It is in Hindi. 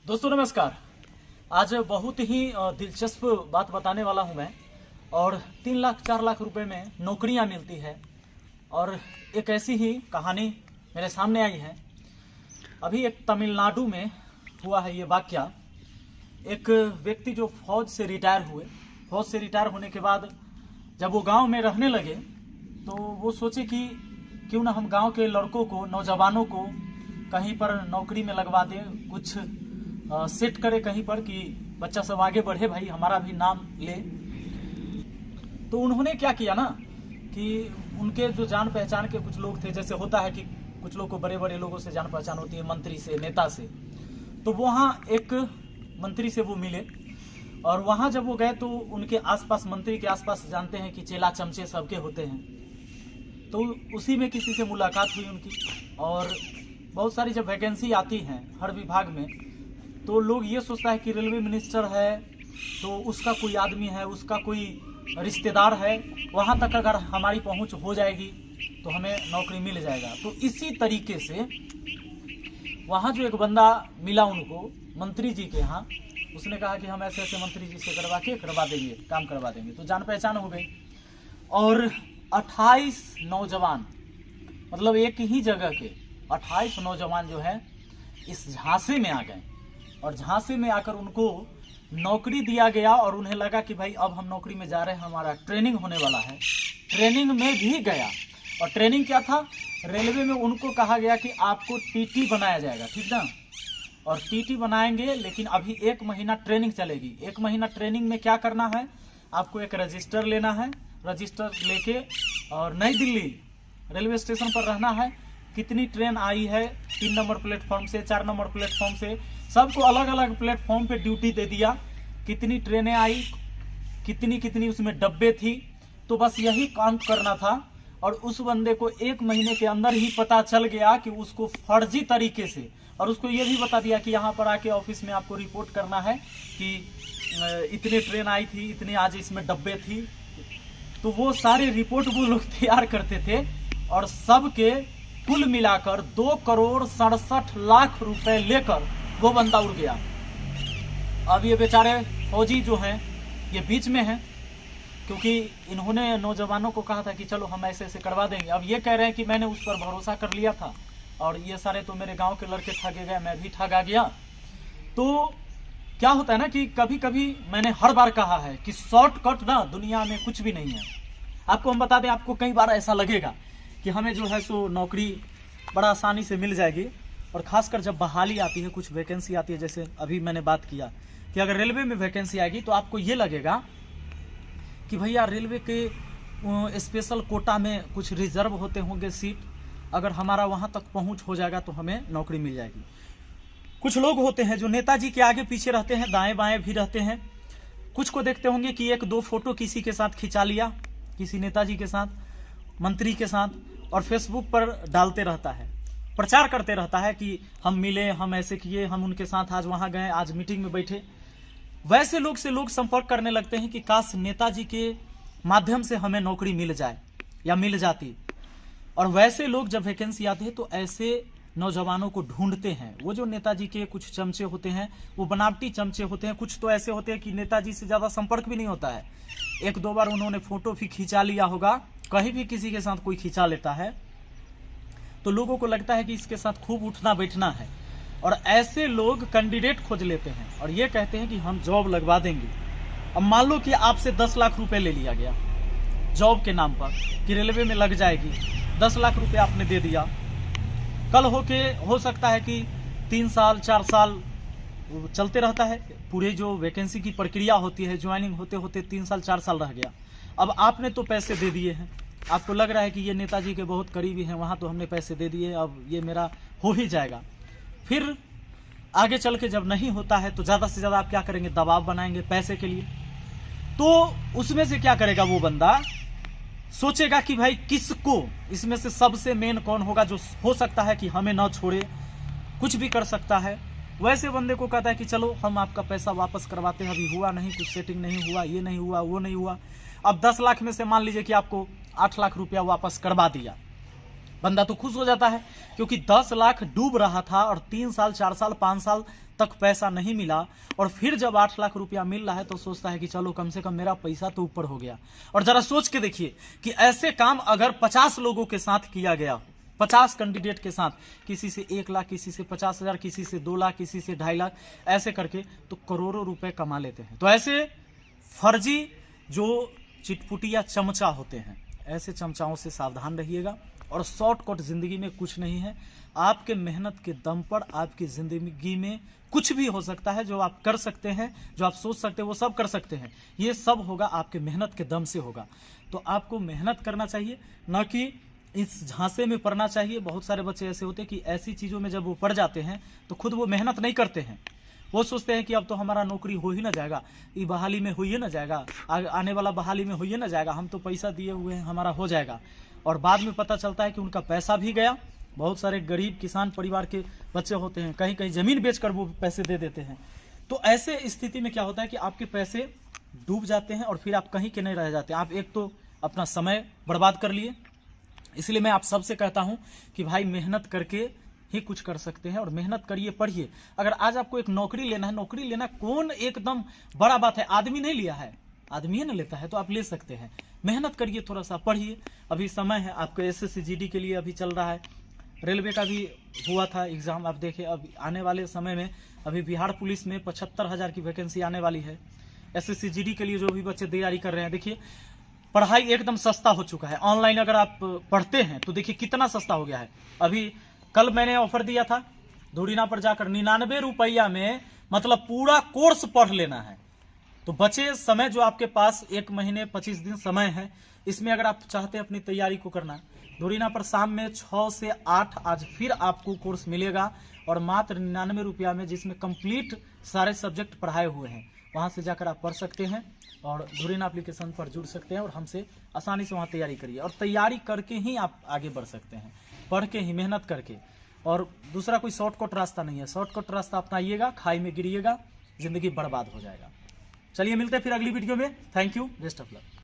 दोस्तों नमस्कार। आज बहुत ही दिलचस्प बात बताने वाला हूं मैं। और 3 लाख 4 लाख रुपए में नौकरियां मिलती है और एक ऐसी ही कहानी मेरे सामने आई है। अभी एक तमिलनाडु में हुआ है ये वाकया। एक व्यक्ति जो फौज से रिटायर हुए, फौज से रिटायर होने के बाद जब वो गांव में रहने लगे तो वो सोचे कि क्यों ना हम गांव के लड़कों को, नौजवानों को कहीं पर नौकरी में लगवा दें, कुछ सेट करे कहीं पर कि बच्चा सब आगे बढ़े, भाई हमारा भी नाम ले। तो उन्होंने क्या किया ना कि उनके जो जान पहचान के कुछ लोग थे, जैसे होता है कि कुछ लोग को बड़े बड़े लोगों से जान पहचान होती है, मंत्री से, नेता से। तो वहाँ एक मंत्री से वो मिले और वहाँ जब वो गए तो उनके आसपास, मंत्री के आसपास जानते हैं कि चेला चमचे सबके होते हैं, तो उसी में किसी से मुलाकात हुई उनकी। और बहुत सारी जब वैकेंसी आती हैं हर विभाग में तो लोग ये सोचता है कि रेलवे मिनिस्टर है तो उसका कोई आदमी है, उसका कोई रिश्तेदार है, वहाँ तक अगर हमारी पहुँच हो जाएगी तो हमें नौकरी मिल जाएगा। तो इसी तरीके से वहाँ जो एक बंदा मिला उनको मंत्री जी के यहाँ, उसने कहा कि हम ऐसे ऐसे मंत्री जी से करवा देंगे, काम करवा देंगे। तो जान पहचान हो गई और 28 नौजवान, मतलब एक ही जगह के 28 नौजवान जो है इस झांसे में आ गए। और झांसे में आकर उनको नौकरी दिया गया और उन्हें लगा कि भाई अब हम नौकरी में जा रहे हैं, हमारा ट्रेनिंग होने वाला है। ट्रेनिंग में भी गया और ट्रेनिंग क्या था, रेलवे में उनको कहा गया कि आपको टीटी बनाया जाएगा, ठीक ना। और टीटी बनाएंगे लेकिन अभी 1 महीना ट्रेनिंग चलेगी। 1 महीना ट्रेनिंग में क्या करना है, आपको एक रजिस्टर लेना है, रजिस्टर लेके और नई दिल्ली रेलवे स्टेशन पर रहना है। कितनी ट्रेन आई है, 3 नंबर प्लेटफॉर्म से, 4 नंबर प्लेटफॉर्म से, सबको अलग अलग प्लेटफॉर्म पे ड्यूटी दे दिया। कितनी ट्रेनें आई, कितनी कितनी उसमें डब्बे थी, तो बस यही काउंट करना था। और उस बंदे को 1 महीने के अंदर ही पता चल गया कि उसको फर्जी तरीके से, और उसको ये भी बता दिया कि यहाँ पर आके ऑफिस में आपको रिपोर्ट करना है कि इतनी ट्रेन आई थी, इतनी आज इसमें डब्बे थी। तो वो सारे रिपोर्ट वो लोग तैयार करते थे और सबके कुल मिलाकर 2,67,00,000 रुपए लेकर वो बंदा उड़ गया। अब ये बेचारे फौजी जो हैं ये बीच में हैं, क्योंकि इन्होंने नौजवानों को कहा था कि चलो हम ऐसे ऐसे करवा देंगे। अब ये कह रहे हैं कि मैंने उस पर भरोसा कर लिया था और ये सारे तो मेरे गांव के लड़के ठगे गए, मैं भी ठगा गया। तो क्या होता है ना कि कभी कभी मैंने हर बार कहा है कि शॉर्टकट ना दुनिया में कुछ भी नहीं है। आपको हम बता दें, आपको कई बार ऐसा लगेगा कि हमें जो है सो नौकरी बड़ा आसानी से मिल जाएगी। और खासकर जब बहाली आती है, कुछ वैकेंसी आती है, जैसे अभी मैंने बात किया कि अगर रेलवे में वैकेंसी आएगी तो आपको ये लगेगा कि भैया रेलवे के स्पेशल कोटा में कुछ रिजर्व होते होंगे सीट, अगर हमारा वहां तक पहुंच हो जाएगा तो हमें नौकरी मिल जाएगी। कुछ लोग होते हैं जो नेताजी के आगे पीछे रहते हैं, दाएं बाएं भी रहते हैं। कुछ को देखते होंगे कि 1-2 फोटो किसी के साथ खिंचा लिया, किसी नेताजी के साथ, मंत्री के साथ, और फेसबुक पर डालते रहता है, प्रचार करते रहता है कि हम मिले, हम ऐसे किए, हम उनके साथ आज वहां गए, आज मीटिंग में बैठे। वैसे लोग से लोग संपर्क करने लगते हैं कि काश नेताजी के माध्यम से हमें नौकरी मिल जाए या मिल जाती। और वैसे लोग जब वैकेंसी आती है तो ऐसे नौजवानों को ढूंढते हैं। वो जो नेताजी के कुछ चमचे होते हैं वो बनावटी चमचे होते हैं, कुछ तो ऐसे होते हैं कि नेताजी से ज्यादा संपर्क भी नहीं होता है। 1-2 बार उन्होंने फोटो भी खिंचा लिया होगा, कहीं भी किसी के साथ कोई खिंचा लेता है तो लोगों को लगता है कि इसके साथ खूब उठना बैठना है। और ऐसे लोग कैंडिडेट खोज लेते हैं और ये कहते हैं कि हम जॉब लगवा देंगे। अब मान लो कि आपसे 10 लाख रुपए ले लिया गया जॉब के नाम पर कि रेलवे में लग जाएगी, 10 लाख रुपए आपने दे दिया। कल हो सकता है कि 3 साल 4 साल चलते रहता है, पूरे जो वैकेंसी की प्रक्रिया होती है, ज्वाइनिंग होते होते 3 साल 4 साल रह गया। अब आपने तो पैसे दे दिए हैं, आपको लग रहा है कि ये नेताजी के बहुत करीबी हैं, वहां तो हमने पैसे दे दिए, अब ये मेरा हो ही जाएगा। फिर आगे चल के जब नहीं होता है तो ज्यादा से ज्यादा आप क्या करेंगे, दबाव बनाएंगे पैसे के लिए। तो उसमें से क्या करेगा वो बंदा, सोचेगा कि भाई किसको, इसमें से सबसे मेन कौन होगा जो हो सकता है कि हमें ना छोड़े, कुछ भी कर सकता है। वैसे बंदे को कहता है कि चलो हम आपका पैसा वापस करवाते हैं, अभी हुआ नहीं, कुछ सेटिंग नहीं हुआ, ये नहीं हुआ, वो नहीं हुआ। अब 10 लाख में से मान लीजिए कि आपको 8 लाख रुपया वापस करवा दिया, बंदा तो खुश हो जाता है, क्योंकि 10 लाख डूब रहा था और 3 साल 4 साल 5 साल तक पैसा नहीं मिला, और फिर जब 8 लाख रुपया मिल रहा है तो सोचता है कि चलो कम से कम मेरा पैसा तो ऊपर हो गया। और जरा सोच के देखिए कि ऐसे काम अगर 50 लोगों के साथ किया गया, 50 कैंडिडेट के साथ, किसी से 1 लाख, किसी से 50,000, किसी से 2 लाख, किसी से 2.5 लाख, ऐसे करके तो करोड़ों रुपए कमा लेते हैं। तो ऐसे फर्जी जो चिटपुटिया चमचा होते हैं, ऐसे चमचाओं से सावधान रहिएगा। और शॉर्टकट जिंदगी में कुछ नहीं है। आपके मेहनत के दम पर आपकी जिंदगी में कुछ भी हो सकता है। जो आप कर सकते हैं, जो आप सोच सकते हैं, वो सब कर सकते हैं। ये सब होगा आपके मेहनत के दम से होगा। तो आपको मेहनत करना चाहिए, न कि इस झांसे में पड़ना चाहिए। बहुत सारे बच्चे ऐसे होते हैं कि ऐसी चीजों में जब वो पड़ जाते हैं तो खुद वो मेहनत नहीं करते हैं। वो सोचते हैं कि अब तो हमारा नौकरी हो ही ना जाएगा, ये बहाली में हो ही ना जाएगा, आने वाला बहाली में हो ही ना जाएगा, हम तो पैसा दिए हुए हैं, हमारा हो जाएगा। और बाद में पता चलता है कि उनका पैसा भी गया। बहुत सारे गरीब किसान परिवार के बच्चे होते हैं, कहीं कहीं जमीन बेचकर वो पैसे दे देते हैं। तो ऐसे स्थिति में क्या होता है कि आपके पैसे डूब जाते हैं और फिर आप कहीं के नहीं रह जाते। आप एक तो अपना समय बर्बाद कर लिए। इसलिए मैं आप सबसे कहता हूं कि भाई मेहनत करके ही कुछ कर सकते हैं, और मेहनत करिए, पढ़िए। अगर आज आपको एक नौकरी लेना है, नौकरी लेना कौन एकदम बड़ा बात है, आदमी नहीं लिया है, आदमी न लेता है, तो आप ले सकते हैं। मेहनत करिए, थोड़ा सा पढ़िए। अभी समय है, आपको SSC GD के लिए अभी चल रहा है, रेलवे का भी हुआ था एग्जाम। आप देखिए अब आने वाले समय में अभी बिहार पुलिस में 75,000 की वैकेंसी आने वाली है। SSC GD के लिए जो भी बच्चे तैयारी कर रहे हैं, देखिए पढ़ाई एकदम सस्ता हो चुका है। ऑनलाइन अगर आप पढ़ते हैं तो देखिए कितना सस्ता हो गया है। अभी कल मैंने ऑफर दिया था, धुरीना पर जाकर 99 रुपया में मतलब पूरा कोर्स पढ़ लेना है। तो बचे समय जो आपके पास 1 महीने 25 दिन समय है, इसमें अगर आप चाहते हैं अपनी तैयारी को करना, धुरीना पर शाम में 6 से 8 आज फिर आपको कोर्स मिलेगा, और मात्र 99 रुपया में, जिसमें कंप्लीट सारे सब्जेक्ट पढ़ाए हुए हैं। वहां से जाकर आप पढ़ सकते हैं और धुरीना एप्लीकेशन पर जुड़ सकते हैं, और हमसे आसानी से वहां तैयारी करिए। और तैयारी करके ही आप आगे बढ़ सकते हैं, पढ़ के ही, मेहनत करके। और दूसरा कोई शॉर्टकट रास्ता नहीं है। शॉर्टकट रास्ता अपनाइएगा, खाई में गिरिएगा, जिंदगी बर्बाद हो जाएगा। चलिए मिलते हैं फिर अगली वीडियो में। Thank you, best of luck.